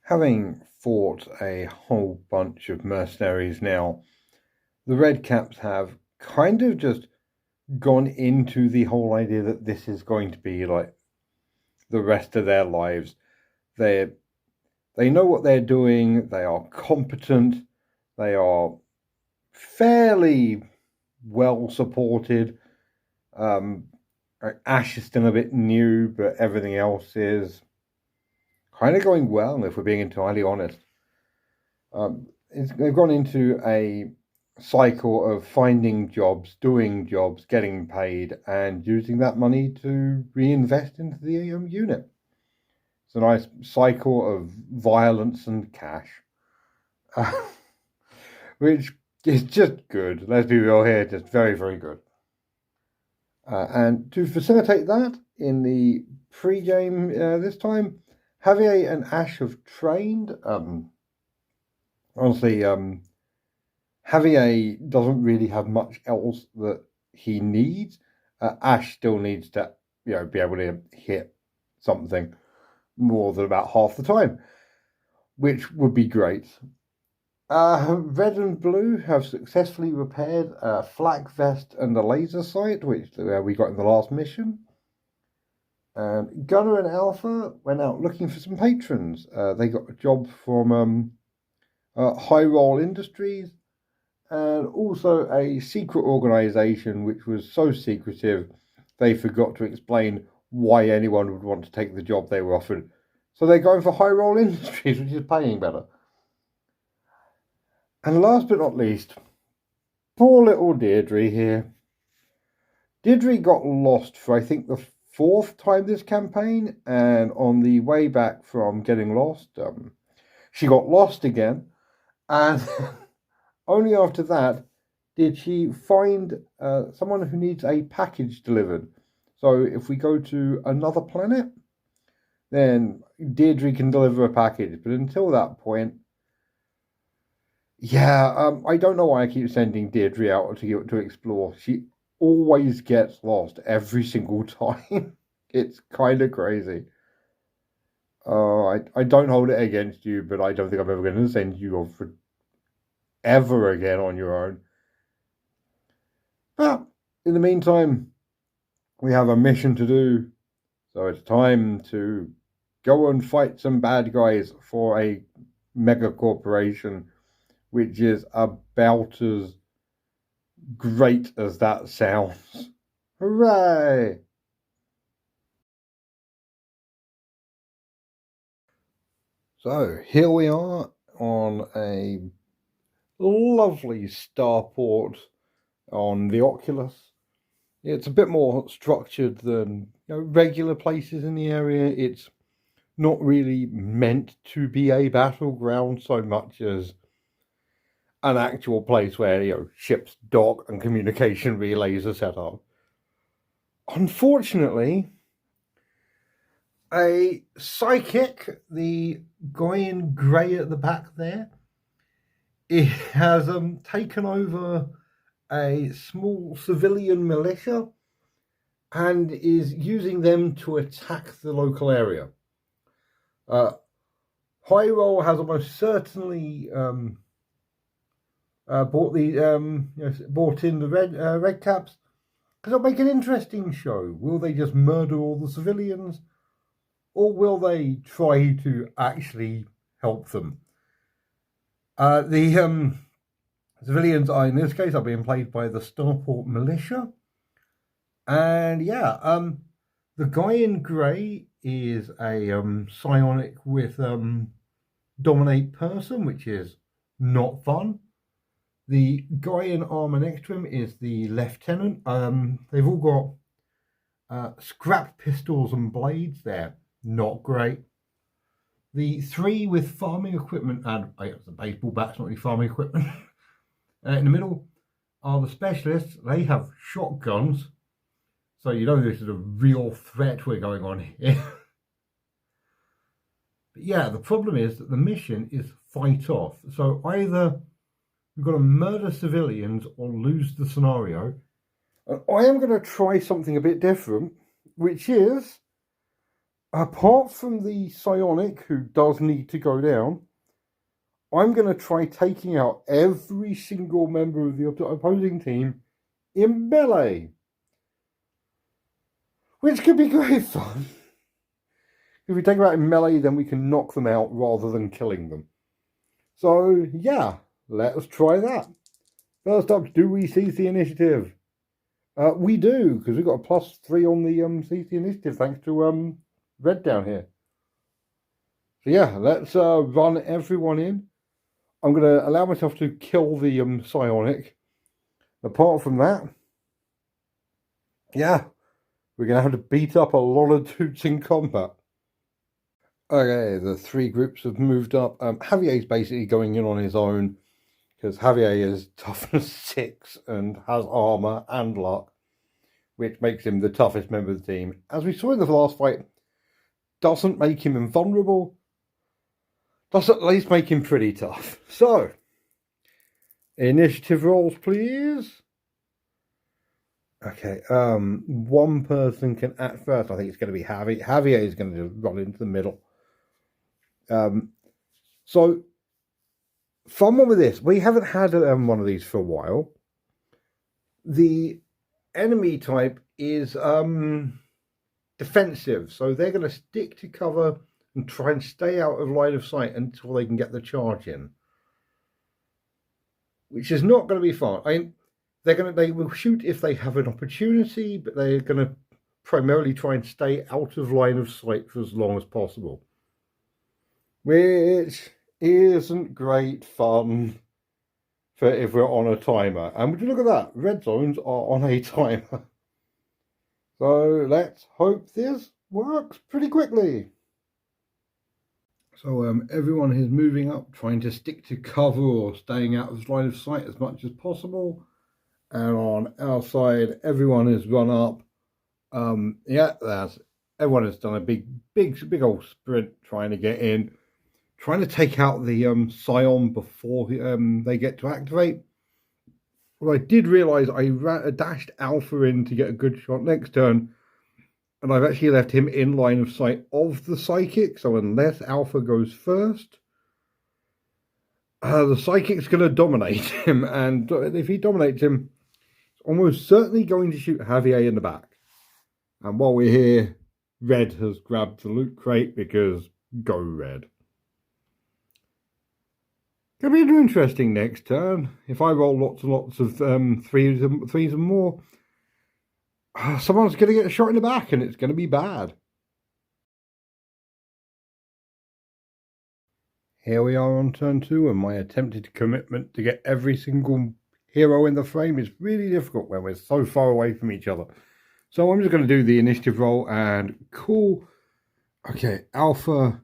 Having fought a whole bunch of mercenaries now, the Redcaps have kind of just gone into the whole idea that this is going to be like the rest of their lives. They they know what they're doing, they are competent, they are fairly well supported. Um, Ash is still a bit new, but everything else is kind of going well, if we're being entirely honest. They've gone into a cycle of finding jobs, doing jobs, getting paid, and using that money to reinvest into the unit. It's a nice cycle of violence and cash, which is just good. Let's be real here, just very, very good. And to facilitate that, in the pre-game this time, Javier and Ash have trained. Honestly, Javier doesn't really have much else that he needs. Ash still needs to, be able to hit something more than about half the time, which would be great. Red and Blue have successfully repaired a flak vest and a laser sight, which we got in the last mission. And Gunner and Alpha went out looking for some patrons. They got a job from High Roll Industries, and also a secret organization which was so secretive they forgot to explain why anyone would want to take the job they were offered. So they're going for High Roll Industries, which is paying better. And last but not least, poor little Deirdre here. Deirdre got lost for, I think, the 4th time this campaign, and on the way back from getting lost, she got lost again, and only after that did she find someone who needs a package delivered. So if we go to another planet, then Deirdre can deliver a package. But until that point, I don't know why I keep sending Deirdre out to explore. She always gets lost every single time. It's kind of crazy. I don't hold it against you, but I don't think I'm ever going to send you off ever again on your own. But in the meantime, we have a mission to do. So it's time to go and fight some bad guys for a mega corporation, which is about as great as that sounds. Hooray! So here we are on a lovely starport on the Oculus. It's a bit more structured than regular places in the area. It's not really meant to be a battleground so much as an actual place where ships dock and communication relays are set up. Unfortunately, a psychic, the guy in grey at the back there, it has taken over a small civilian militia and is using them to attack the local area. High Roll has almost certainly bought in the Redcaps, because it'll make an interesting show. Will they just murder all the civilians, or will they try to actually help them? The civilians are, in this case, are being played by the Starport militia. And the guy in grey is a psionic with dominate person, which is not fun. The guy in armor next to him is the lieutenant. They've all got scrap pistols and blades. They're not great. The 3 with farming equipment, and the baseball bat's not really farming equipment. In the middle are the specialists. They have shotguns. So this is a real threat we're going on here. But the problem is that the mission is fight off. So either we've got to murder civilians or lose the scenario. And I am going to try something a bit different, which is Apart from the psionic, who does need to go down, I'm going to try taking out every single member of the opposing team in melee, which could be great fun. If we take them out in melee, then we can knock them out rather than killing them. So, yeah, let's try that. First up, do we seize the initiative? We do, because we've got a +3 on the seize the initiative, thanks to Red down here. So yeah, let's run everyone in. I'm going to allow myself to kill the psionic. Apart from that, yeah, we're going to have to beat up a lot of dudes in combat. Okay, the 3 groups have moved up. Javier's basically going in on his own, because Javier is toughness 6 and has armor and luck, which makes him the toughest member of the team. As we saw in the last fight, doesn't make him invulnerable, does at least make him pretty tough. So, initiative rolls, please. Okay, one person can act first. I think it's going to be Javier. Javier is going to just run into the middle. So, fun with this. We haven't had one of these for a while. The enemy type is defensive, so they're going to stick to cover and try and stay out of line of sight until they can get the charge in, which is not going to be fun. I mean, they will shoot if they have an opportunity, but they're going to primarily try and stay out of line of sight for as long as possible, which isn't great fun for if we're on a timer. And would you look at that? Red zones are on a timer. So let's hope this works pretty quickly. So everyone is moving up, trying to stick to cover or staying out of line of sight as much as possible. And on our side, everyone has run up. Yeah, everyone has done a big old sprint trying to get in, trying to take out the Scion before they get to activate. Well, I did realise I dashed Alpha in to get a good shot next turn, and I've actually left him in line of sight of the Psychic, so unless Alpha goes first, the Psychic's going to dominate him, and if he dominates him, it's almost certainly going to shoot Javier in the back. And while we're here, Red has grabbed the loot crate, because go Red. Gonna be interesting next turn. If I roll lots and lots of threes and more, someone's going to get a shot in the back, and it's going to be bad. Here we are on turn 2, and my attempted commitment to get every single hero in the frame is really difficult when we're so far away from each other. So I'm just going to do the initiative roll and cool. Okay, Alpha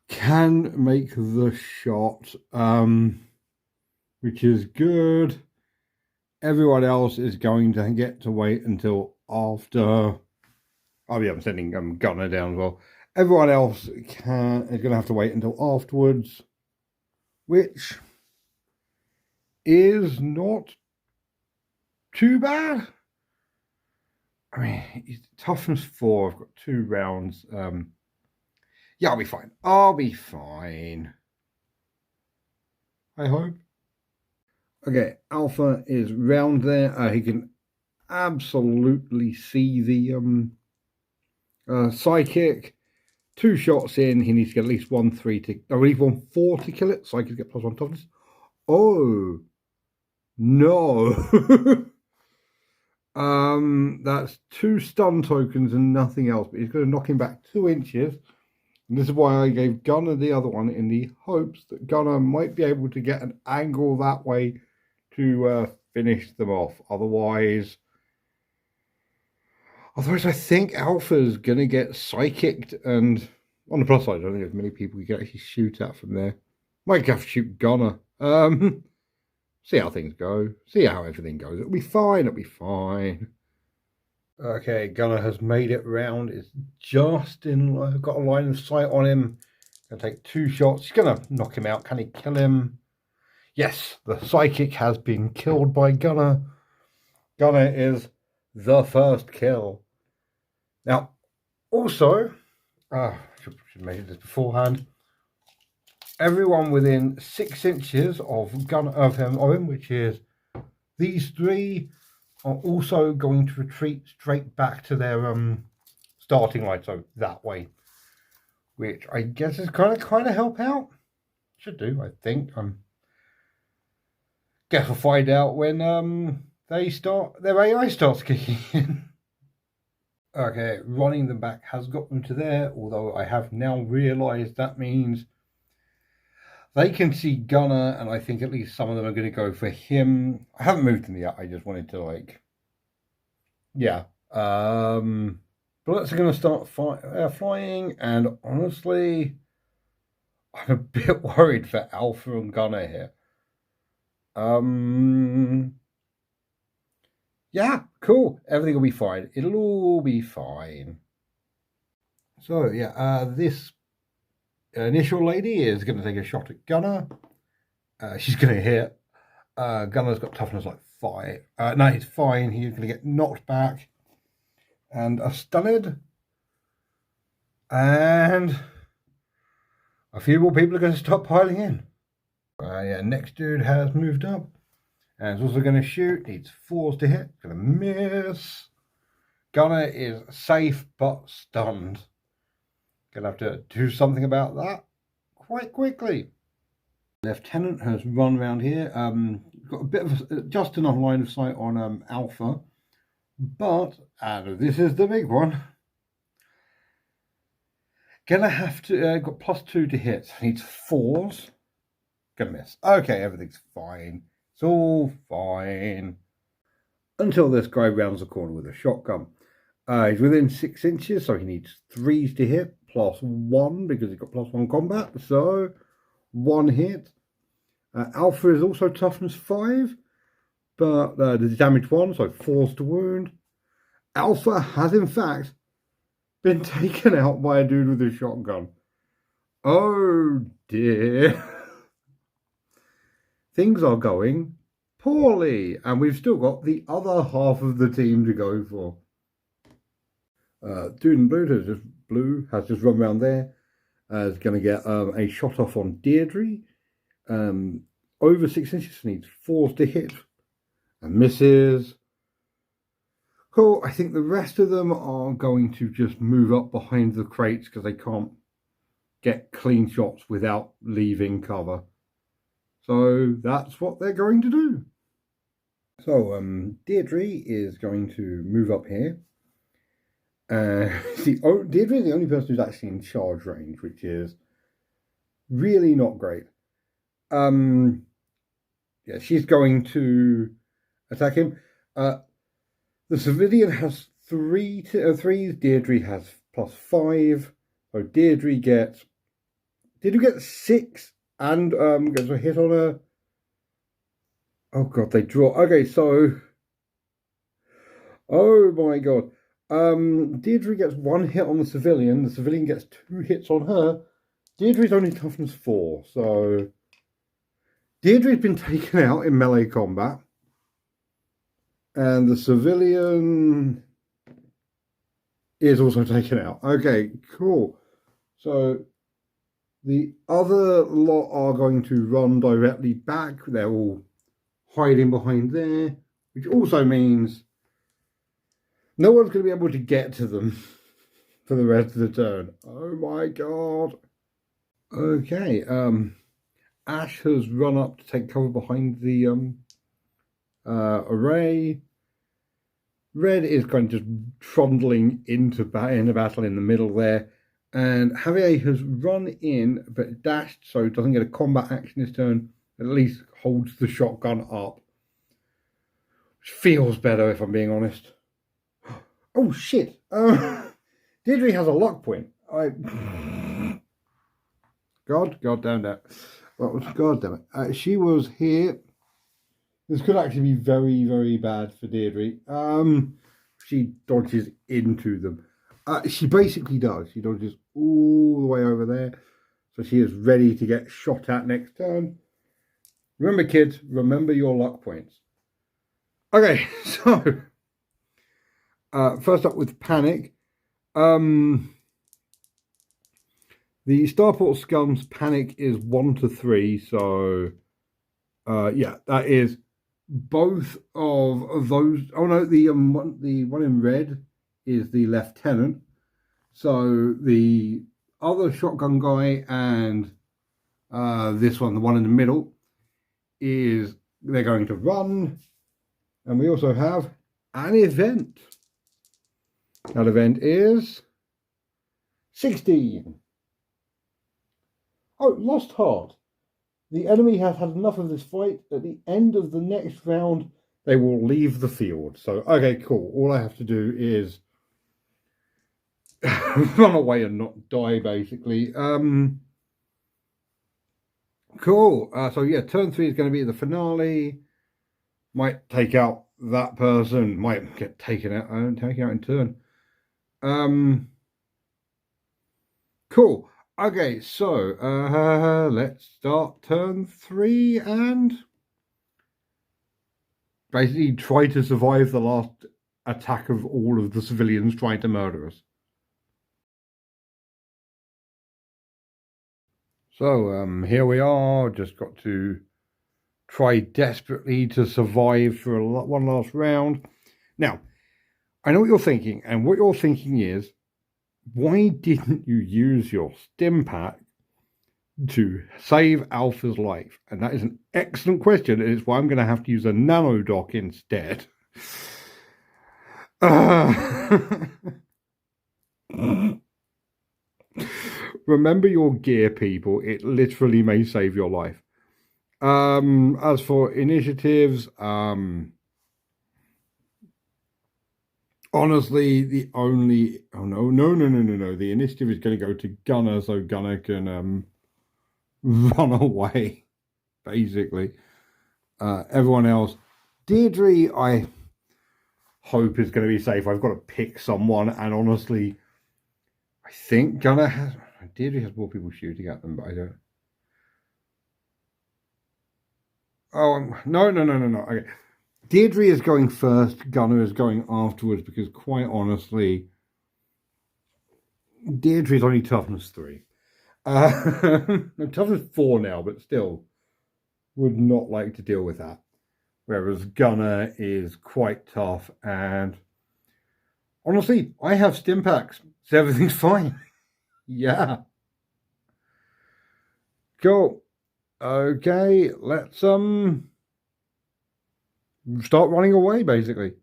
can make the shot, which is good. Everyone else is going to get to wait until after. Oh yeah, I'm sending Gunner down as well. Everyone else is going to have to wait until afterwards, which is not too bad. I mean, it's toughness 4. I've got 2 rounds. Yeah, I'll be fine. I'll be fine, I hope. Okay, Alpha is round there. He can absolutely see the Psychic. 2 shots in. He needs to get at least 4 to kill it. Psychic get +1 toughness. Oh no. That's 2 stun tokens and nothing else, but he's going to knock him back 2 inches. And this is why I gave Gunner the other one, in the hopes that Gunner might be able to get an angle that way to finish them off. Otherwise, I think Alpha's going to get psychicked, and on the plus side, I don't think there's many people you can actually shoot at from there. Might have to shoot Gunner. See how things go. See how everything goes. It'll be fine. It'll be fine. Okay, Gunner has made it round. It's just in. Got a line of sight on him. Gonna take 2 shots. He's gonna knock him out. Can he kill him? Yes, the Psychic has been killed by Gunner. Gunner is the first kill. Now, Also, should mention this beforehand. Everyone within 6 inches of him, which is these three, are also going to retreat straight back to their starting line, so that way, which I guess is kind of help out. Should do, I think. Guess we'll find out when their AI starts kicking in. Okay, running them back has got them to there, although I have now realised that means they can see Gunner, and I think at least some of them are going to go for him. I haven't moved them yet, I just wanted to, yeah. Bullets are going to start flying, and honestly, I'm a bit worried for Alpha and Gunner here. Yeah, cool. Everything will be fine. It'll all be fine. So, yeah, this initial lady is going to take a shot at Gunner. She's going to hit. Gunner's got toughness like 5. No, he's fine. He's going to get knocked back and stunned. And a few more people are going to start piling in. Yeah, next dude has moved up. And is also going to shoot. Needs 4s to hit. Going to miss. Gunner is safe but stunned. Going to have to do something about that quite quickly. Lieutenant has run around here. Got a bit of just enough line of sight on Alpha. But, and this is the big one. Gonna have to, got +2 to hit. Needs 4s. Gonna miss. Okay, everything's fine. It's all fine. Until this guy rounds the corner with a shotgun. He's within 6 inches, so he needs 3s to hit. +1 because he's got +1 combat. So, 1 hit. Alpha is also toughness 5. But the damage 1, so 4s to wound. Alpha has in fact been taken out by a dude with a shotgun. Oh dear. Things are going poorly, and we've still got the other half of the team to go for. Dude in blue has just run around there. Is going to get a shot off on Deirdre. Over 6 inches, needs 4s to hit and misses. Cool. I think the rest of them are going to just move up behind the crates because they can't get clean shots without leaving cover. So that's what they're going to do. So Deirdre is going to move up here. Deirdre is the only person who's actually in charge range, which is really not great. Yeah, she's going to attack him. The civilian has 3s. Deirdre has +5. So Deirdre gets 6 and gets a hit on her. Oh god, they draw. Okay, so oh my god. Deirdre gets 1 hit on the civilian. The civilian gets 2 hits on her. Deirdre's only toughness 4, so Deirdre's been taken out in melee combat. And the civilian is also taken out. Okay, cool. So the other lot are going to run directly back. They're all hiding behind there, which also means no one's going to be able to get to them for the rest of the turn. Oh my god. Okay, Ash has run up to take cover behind the array. Red is kind of just trundling into a battle in the middle there. And Javier has run in, but dashed, so doesn't get a combat action this turn. At least holds the shotgun up. Which feels better, if I'm being honest. Oh, shit. Deirdre has a luck point. God damn that. God damn it. She was here. This could actually be very, very bad for Deirdre. She dodges into them. She basically does. She dodges all the way over there. So she is ready to get shot at next turn. Remember, kids, remember your luck points. Okay, so first up with Panic. The starport scum's panic is 1 to 3, so yeah, that is both of those. Oh no, the one in red is the lieutenant. So the other shotgun guy and this one, the one in the middle, is they're going to run. And we also have an event. That event is 16. Oh, lost heart. The enemy has had enough of this fight. At the end of the next round, they will leave the field. So, okay, cool. All I have to do is run away and not die, basically. Cool. So, yeah, turn 3 is going to be the finale. Might take out that person. Might get taken out. Taken out in turn. Cool. Okay, so let's start turn 3 and basically try to survive the last attack of all of the civilians trying to murder us. So here we are. Just got to try desperately to survive for one last round. Now, I know what you're thinking, and what you're thinking is, why didn't you use your stim pack to save Alpha's life? And that is an excellent question. It's why I'm going to have to use a nanodoc instead. Remember your gear, people. It literally may save your life. As for initiatives, honestly, the only... Oh, no. The initiative is going to go to Gunner, so Gunner can run away, basically. Everyone else... Deirdre, I hope is going to be safe. I've got to pick someone, and honestly, I think Gunner has... Deirdre has more people shooting at them, but I don't... Oh, no. Okay. Deirdre is going first, Gunner is going afterwards, because quite honestly, Deirdre is only toughness 3. Toughness 4 now, but still would not like to deal with that. Whereas Gunner is quite tough, and honestly, I have stim packs, so everything's fine. Yeah. Cool. Okay, let's start running away, basically.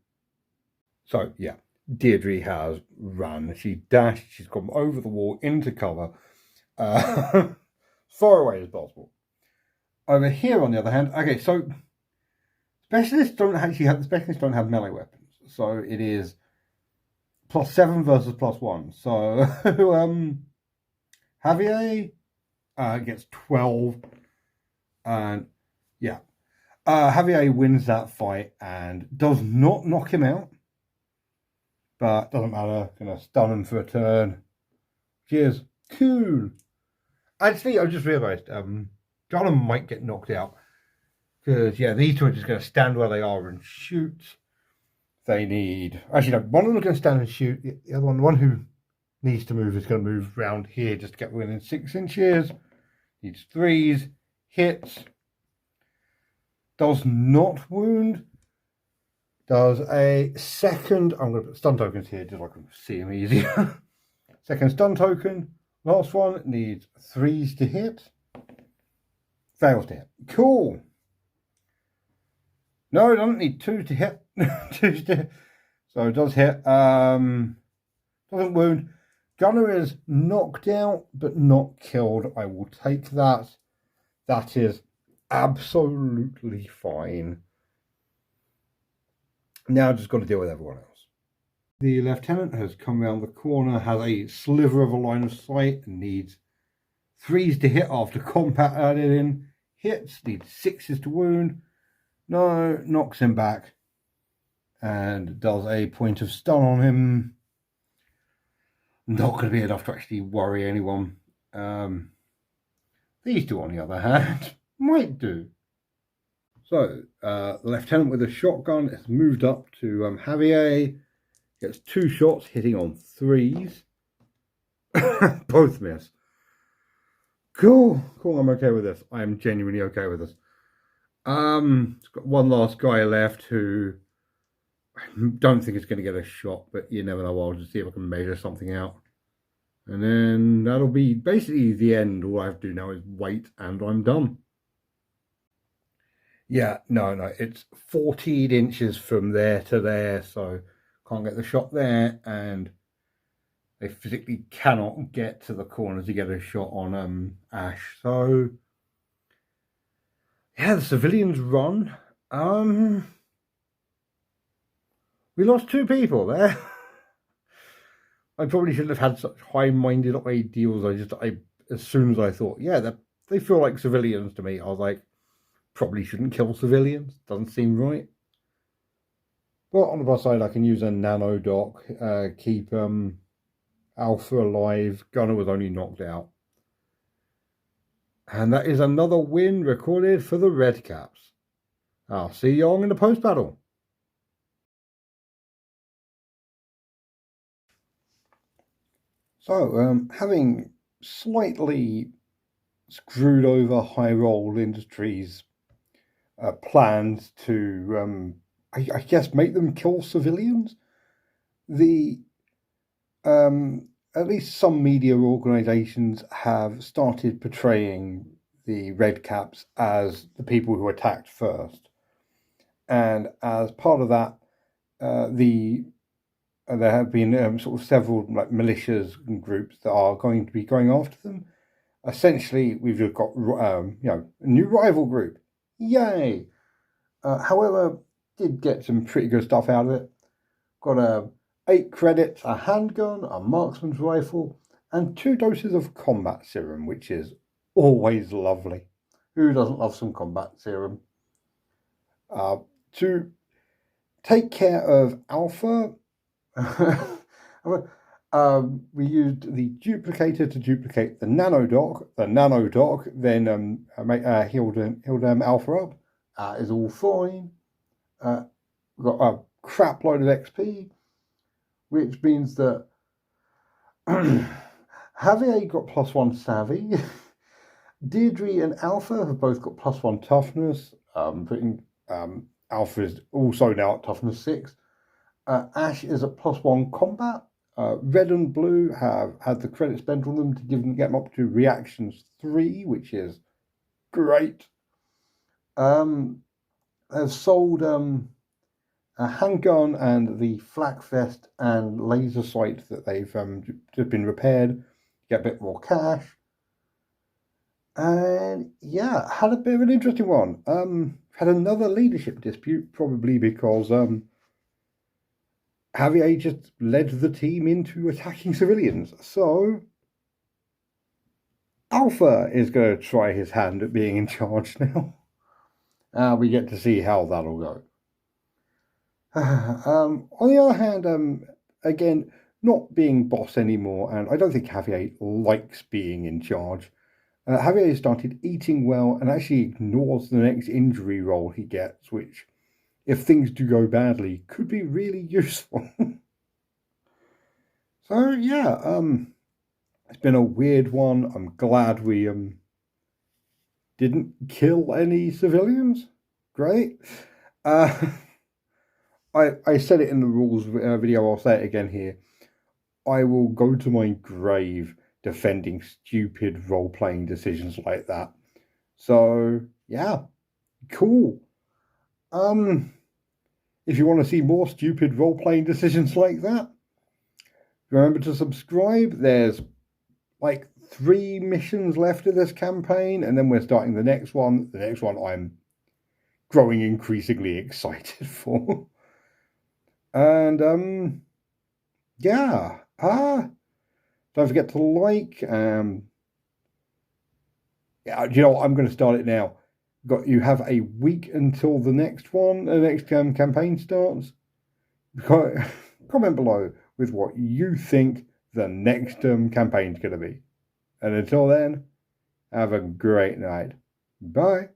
So, yeah, Deirdre has run. She dashed, she's gone over the wall into cover, far away as possible. Over here, on the other hand, okay, so specialists don't have melee weapons. So it is +7 versus +1. So, Javier gets 12, and yeah. Javier wins that fight and does not knock him out. But doesn't matter. Gonna stun him for a turn. Cheers. Cool. Actually, I just realised Gunner might get knocked out. Because, yeah, these two are just going to stand where they are and shoot. They need... Actually, no, one of them is going to stand and shoot. The other one, the one who needs to move, is going to move around here just to get within 6 inches. Needs 3s. Hits. Does not wound. Does a second... I'm going to put stun tokens here just so I can see them easier. Second stun token. Last one needs 3s to hit. Fails to hit. Cool. No, it doesn't need 2 to hit. 2 to hit. So it does hit. Doesn't wound. Gunner is knocked out, but not killed. I will take that. That is absolutely fine. Now I've just got to deal with everyone else. The lieutenant has come around the corner, has a sliver of a line of sight, and needs 3s to hit after combat added in. Hits, needs 6s to wound. No, knocks him back and does a point of stun on him. Not going to be enough to actually worry anyone. These two, on the other hand, might do. So, the lieutenant with a shotgun has moved up to Javier. Gets 2 shots hitting on 3s. Both miss. Cool. I'm okay with this. I am genuinely okay with this. It's got one last guy left who I don't think is going to get a shot, but you never know. I'll just see if I can measure something out. And then that'll be basically the end. All I have to do now is wait and I'm done. Yeah, no, it's 14 inches from there to there, so can't get the shot there, and they physically cannot get to the corner to get a shot on Ash. So yeah, the civilians run. We lost 2 people there. I probably shouldn't have had such high-minded ideals. As soon as I thought, yeah, they feel like civilians to me, I was like, probably shouldn't kill civilians. Doesn't seem right. But on the plus side, I can use a nano dock, keep Alpha alive. Gunner was only knocked out. And that is another win recorded for the Redcaps. I'll see you all in the post-battle. So, having slightly screwed over High Roll Industries' plans to, I guess, make them kill civilians, at least some media organisations have started portraying the Redcaps as the people who attacked first. And as part of that, there have been sort of several militias and groups that are going to be going after them. Essentially, we've just got a new rival group. Yay! However, did get some pretty good stuff out of it. Got 8 credits, a handgun, a marksman's rifle, and 2 doses of combat serum, which is always lovely. Who doesn't love some combat serum? To take care of Alpha, we used the duplicator to duplicate the nano dock. The nano dock then healed Alpha up. Is all fine. We've got a crap load of XP, which means that Javier got +1 savvy. Deirdre and Alpha have both got +1 toughness. Alpha is also now at toughness 6. Ash is at +1 combat. Red and Blue have had the credit spent on them to get them up to reactions 3, which is great. They've sold a handgun and the flak vest and laser sight that they've just been repaired. Get a bit more cash. And yeah, had a bit of an interesting one. Had another leadership dispute, probably because Javier just led the team into attacking civilians. So Alpha is going to try his hand at being in charge now. We get to see how that'll go. On the other hand, again, not being boss anymore, and I don't think Javier likes being in charge. Javier started eating well and actually ignores the next injury roll he gets, which, if things do go badly, could be really useful. So yeah, it's been a weird one. I'm glad we didn't kill any civilians. Great. I said it in the rules video, I'll say it again here. I will go to my grave defending stupid role-playing decisions like that. So, yeah, cool. If you want to see more stupid role-playing decisions like that, remember to subscribe. There's like 3 missions left of this campaign, and then we're starting the next one. The next one I'm growing increasingly excited for. And yeah, don't forget to like. Yeah, do you know what? I'm going to start it now. You have a week until the next one, the next campaign starts. Comment below with what you think the next campaign is going to be. And until then, have a great night. Bye.